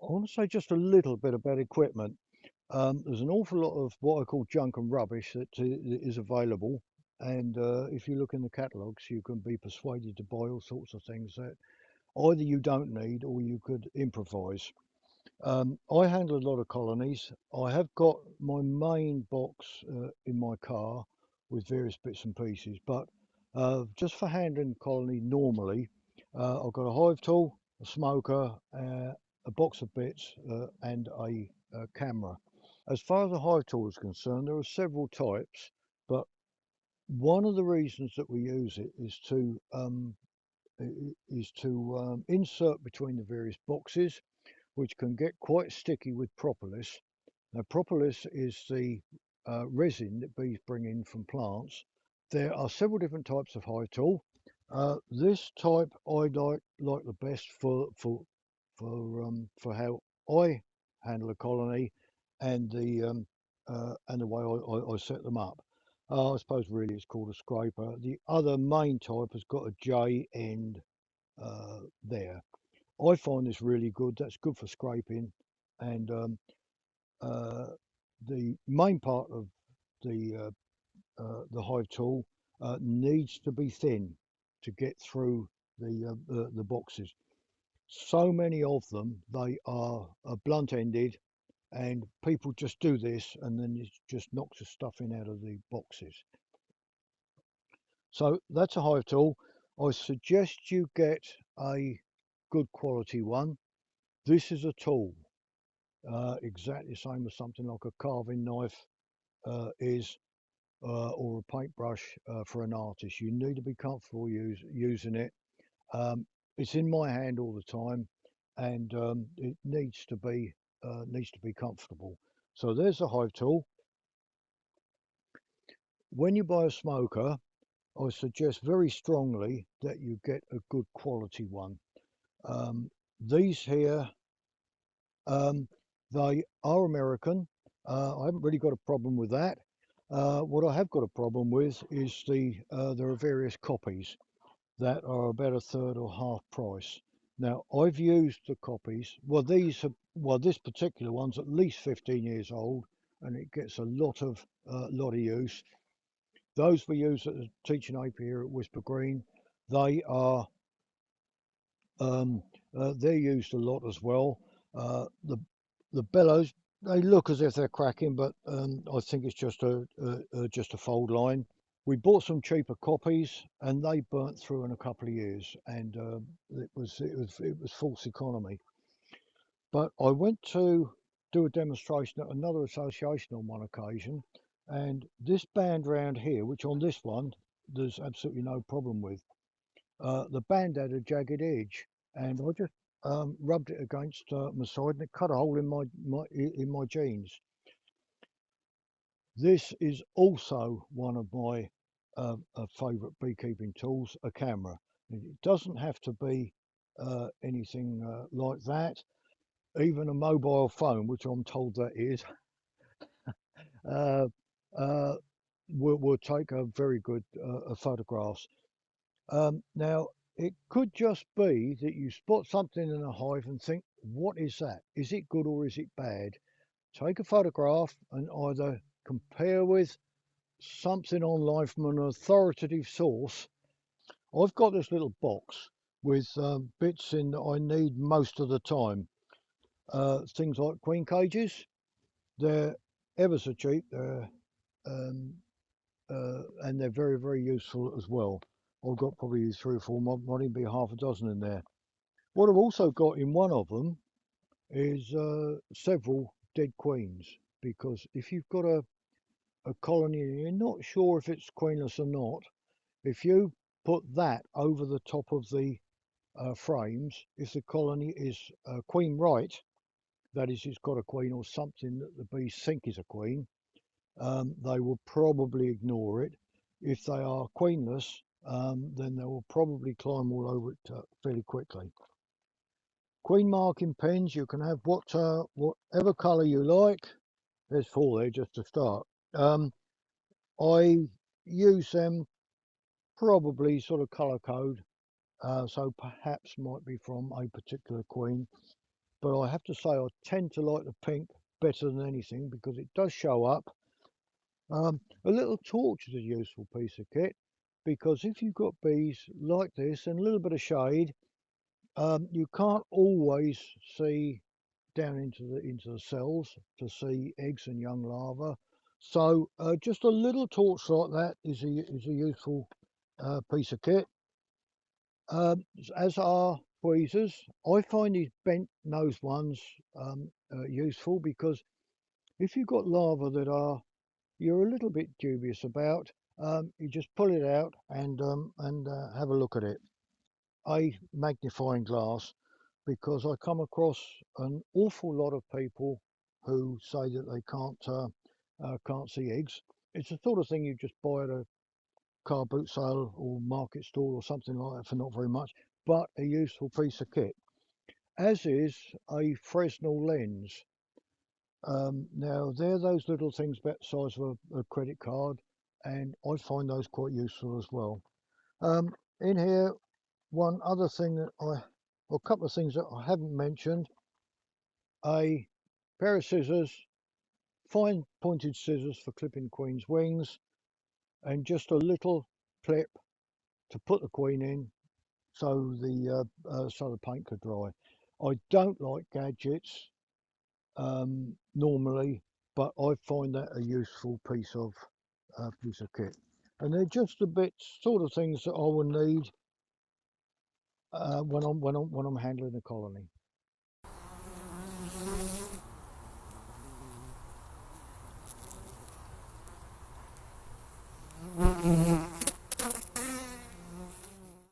I want to say just a little bit about equipment. There's an awful lot of what I call junk and rubbish that is available, and if you look in the catalogues, you can be persuaded to buy all sorts of things that either you don't need or you could improvise. I handle a lot of colonies. I have got my main box in my car with various bits and pieces, but just for handling colony normally, I've got a hive tool, a smoker, a box of bits, and a camera. As far as the hive tool is concerned, there are several types, but one of the reasons that we use it is to insert between the various boxes, which can get quite sticky with propolis. Now, propolis is the resin that bees bring in from plants. There are several different types of hive tool. This type I like the best for how I handle a colony and the way I set them up. I suppose really it's called a scraper. The other main type has got a J end there. I find this really good. That's good for scraping, and uh, the main part of the hive tool needs to be thin to get through the boxes. So many of them, they are blunt ended, and people just do this, and then it just knocks the stuffing out of the boxes. So that's a hive tool. I suggest you get a good quality one. This is a tool, exactly the same as something like a carving knife is, or a paintbrush for an artist. You need to be comfortable using it. Um, it's in my hand all the time, and it needs to be comfortable. So there's the hive tool. When you buy a smoker, I suggest very strongly that you get a good quality one. Um, these here, um, they are American. I haven't really got a problem with that. What I have got a problem with is there are various copies that are about a third or half price. Now I've used the copies. Well, this particular one's at least 15 years old, and it gets a lot of use. Those we use at the teaching apiary here at Whisper Green, they are they're used a lot as well. The bellows, they look as if they're cracking, but I think it's just a fold line. We bought some cheaper copies, and they burnt through in a couple of years, and it was false economy. But I went to do a demonstration at another association on one occasion, and this band round here, which on this one there's absolutely no problem with, the band had a jagged edge, and I just rubbed it against my side, and it cut a hole in my jeans. This is also one of my favourite beekeeping tools, a camera. It doesn't have to be anything like that. Even a mobile phone, which I'm told that is, uh, uh, will take a very good photographs. Now, it could just be that you spot something in a hive and think, what is that? Is it good or is it bad? Take a photograph and either compare with something online from an authoritative source. I've got this little box with bits in that I need most of the time. Things like queen cages, they're ever so cheap. Um, and they're very, very useful as well. I've got probably three or four, might even be half a dozen in there. What I've also got in one of them is several dead queens, because if you've got a colony and you're not sure if it's queenless or not, if you put that over the top of the frames, if the colony is queen right, that is, it's got a queen or something that the bees think is a queen, they will probably ignore it. If they are queenless, then they will probably climb all over it fairly quickly. Queen marking pens, you can have whatever colour you like. There's four there just to start. I use them probably sort of colour code, so perhaps might be from a particular queen. but I have to say I tend to like the pink better than anything because it does show up. A little torch is a useful piece of kit because if you've got bees like this and a little bit of shade, you can't always see down into the cells to see eggs and young larvae. So just a little torch like that is a useful piece of kit. As are tweezers. I find these bent nose ones useful because if you've got larvae that are you're a little bit dubious about, you just pull it out and have a look at it. A magnifying glass, because I come across an awful lot of people who say that they can't see eggs. It's the sort of thing you just buy at a car boot sale or market stall or something like that for not very much, but a useful piece of kit. As is a Fresnel lens. Now they're those little things about the size of a credit card, and I find those quite useful as well. In here, one other thing or a couple of things that I haven't mentioned: a pair of scissors, fine pointed scissors for clipping queen's wings, and just a little clip to put the queen in so the paint could dry. I don't like gadgets normally, but I find that a useful piece of kit. And they're just a bit sort of things that I will need when I'm handling a colony.